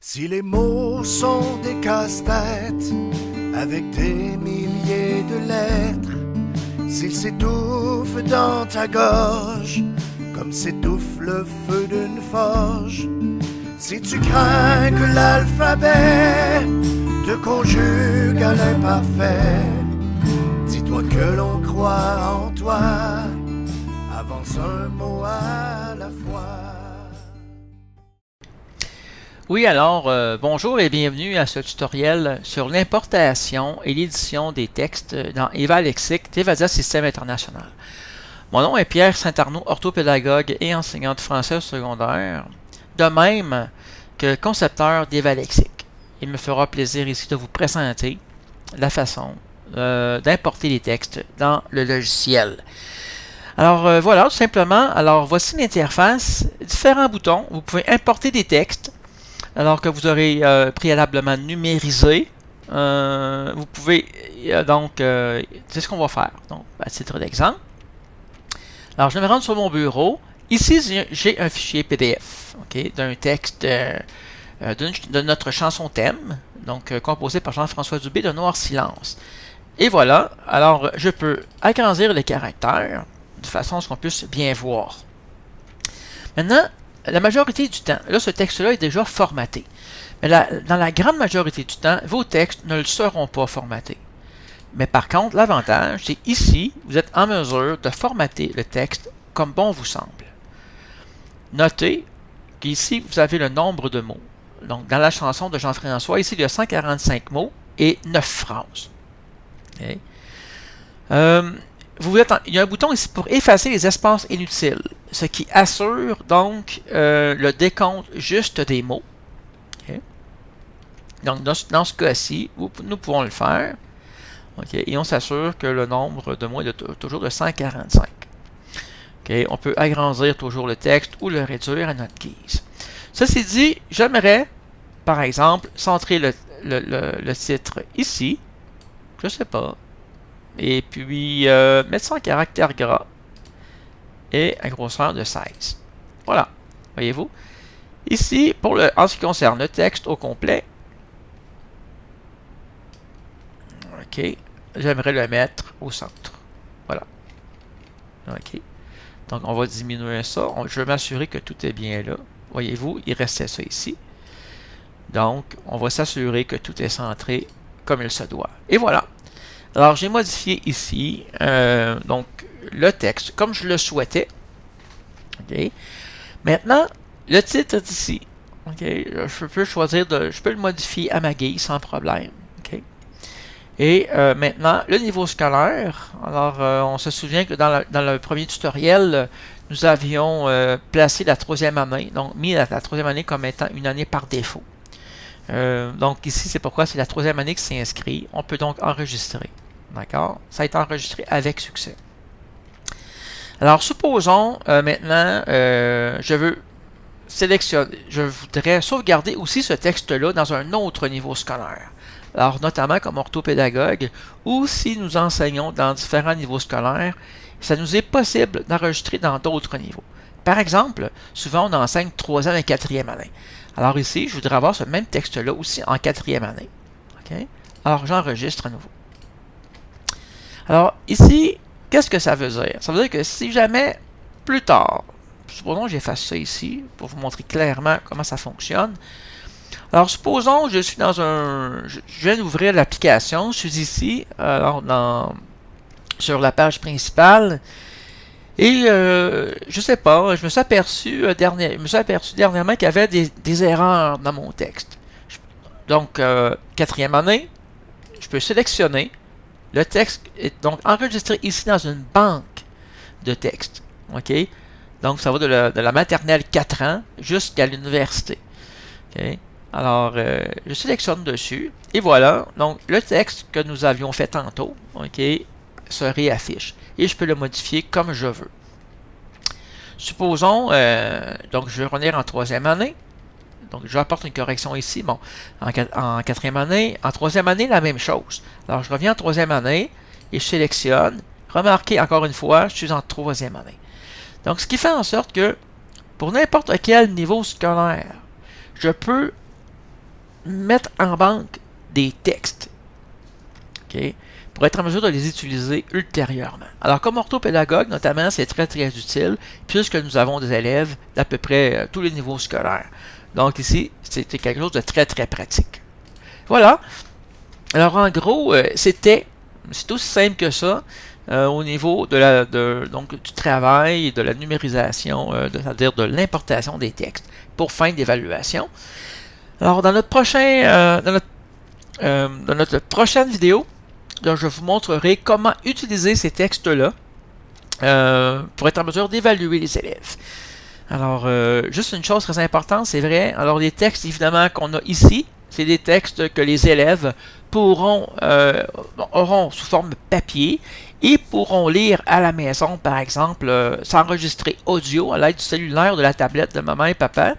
Si les mots sont des casse-têtes avec des milliers de lettres, s'ils s'étouffent dans ta gorge comme s'étouffe le feu d'une forge, si tu crains que l'alphabet te conjugue à l'imparfait, dis-toi que l'on croit en toi, avance un mot à la fois. Oui, alors, bonjour et bienvenue à ce tutoriel sur l'importation et l'édition des textes dans EVA Lexique d'Evadia Système International. Mon nom est Pierre Saint-Arnaud, orthopédagogue et enseignant de français au secondaire, de même que concepteur d'EVA Lexique. Il me fera plaisir ici de vous présenter la façon d'importer les textes dans le logiciel. Alors voilà, tout simplement, alors voici l'interface, différents boutons, vous pouvez importer des textes, alors que vous aurez préalablement numérisé. Vous pouvez c'est ce qu'on va faire. Donc, à titre d'exemple. Alors, je vais me rendre sur mon bureau. Ici, j'ai un fichier PDF, d'un texte de notre chanson thème, donc composé par Jean-François Dubé de Noir Silence. Et voilà. Alors, je peux agrandir les caractères de façon à ce qu'on puisse bien voir. Maintenant, la majorité du temps, là, ce texte-là est déjà formaté. Mais dans la grande majorité du temps, vos textes ne le seront pas formatés. Mais par contre, l'avantage, c'est ici, vous êtes en mesure de formater le texte comme bon vous semble. Notez qu'ici, vous avez le nombre de mots. Donc, dans la chanson de Jean-François, ici, il y a 145 mots et 9 phrases. Okay. Il y a un bouton ici pour effacer les espaces inutiles, ce qui assure donc le décompte juste des mots. Okay. Donc, dans ce cas-ci, nous pouvons le faire. Okay. Et on s'assure que le nombre de mots est toujours de 145. Okay. On peut agrandir toujours le texte ou le réduire à notre guise. Ceci dit, j'aimerais, par exemple, centrer le titre ici. Je ne sais pas. Et puis, mettre ça en caractère gras et à grosseur de 16. Voilà, voyez-vous. Ici, en ce qui concerne le texte au complet, j'aimerais le mettre au centre. Voilà. Donc, on va diminuer ça. Je vais m'assurer que tout est bien là. Voyez-vous, il restait ça ici. Donc, on va s'assurer que tout est centré comme il se doit. Et voilà. Alors, j'ai modifié ici donc le texte comme je le souhaitais. Maintenant, le titre est ici. Je peux choisir je peux le modifier à ma guise sans problème. Et maintenant, le niveau scolaire. Alors, on se souvient que dans le premier tutoriel, nous avions placé la troisième année, donc mis la troisième année comme étant une année par défaut. Donc ici, c'est pourquoi c'est la troisième année qui s'inscrit. On peut donc enregistrer. D'accord? Ça a été enregistré avec succès. Alors, supposons maintenant, je voudrais sauvegarder aussi ce texte-là dans un autre niveau scolaire. Alors, notamment comme orthopédagogue, ou si nous enseignons dans différents niveaux scolaires, ça nous est possible d'enregistrer dans d'autres niveaux. Par exemple, souvent on enseigne 3e et 4e année. Alors ici, je voudrais avoir ce même texte-là aussi en 4e année. Alors, j'enregistre à nouveau. Alors, ici, qu'est-ce que ça veut dire? Ça veut dire que si jamais, plus tard, supposons que j'efface ça ici, pour vous montrer clairement comment ça fonctionne. Alors, supposons que je suis dans je viens d'ouvrir l'application, je suis ici, sur la page principale, et je sais pas, je me suis aperçu dernièrement qu'il y avait des erreurs dans mon texte. Donc, 4e année, je peux sélectionner. Le texte est donc enregistré ici dans une banque de textes. Donc, ça va de la maternelle 4 ans jusqu'à l'université. Alors, je sélectionne dessus. Et voilà. Donc, le texte que nous avions fait tantôt se réaffiche. Et je peux le modifier comme je veux. Supposons, donc je vais revenir en 3e année. Donc, je apporte une correction ici. Bon, en 4e année. En 3e année, la même chose. Alors, je reviens en 3e année et je sélectionne. Remarquez, encore une fois, je suis en 3e année. Donc, ce qui fait en sorte que, pour n'importe quel niveau scolaire, je peux mettre en banque des textes, okay, pour être en mesure de les utiliser ultérieurement. Alors, comme orthopédagogue, notamment, c'est très, très utile, puisque nous avons des élèves d'à peu près tous les niveaux scolaires. Donc, ici, c'était quelque chose de très, très pratique. Voilà. Alors, en gros, c'est aussi simple que ça au niveau donc, du travail et de la numérisation, c'est-à-dire de l'importation des textes pour fin d'évaluation. Alors, dans notre prochaine vidéo, donc, je vous montrerai comment utiliser ces textes-là pour être en mesure d'évaluer les élèves. Alors, juste une chose très importante, c'est vrai. Alors, les textes, évidemment, qu'on a ici, c'est des textes que les élèves auront sous forme papier et pourront lire à la maison, par exemple, s'enregistrer audio à l'aide du cellulaire, de la tablette de maman et papa.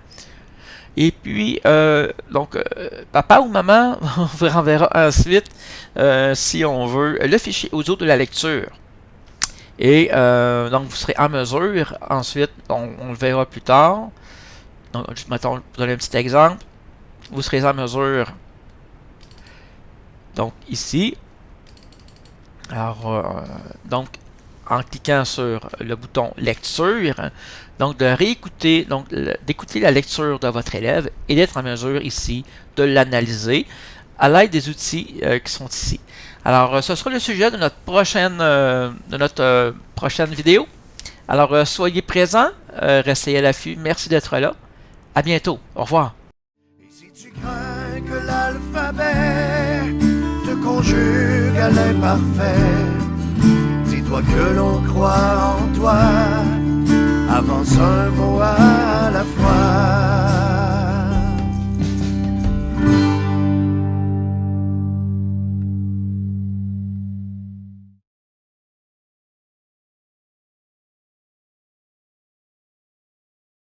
Et puis, papa ou maman vous renverra ensuite, si on veut, le fichier audio de la lecture. Et donc, vous serez en mesure, ensuite, on le verra plus tard. Donc, mettons, pour donner un petit exemple, vous serez en mesure, donc ici, alors, donc, en cliquant sur le bouton lecture, donc de réécouter, donc d'écouter la lecture de votre élève et d'être en mesure ici de l'analyser à l'aide des outils qui sont ici. Alors, ce sera le sujet de notre prochaine vidéo. Alors, soyez présents, restez à l'affût. Merci d'être là. À bientôt. Au revoir. Et si tu crains que l'alphabet te conjugue à l'imparfait, dis-toi que l'on croit en toi, avance un mot à la fois.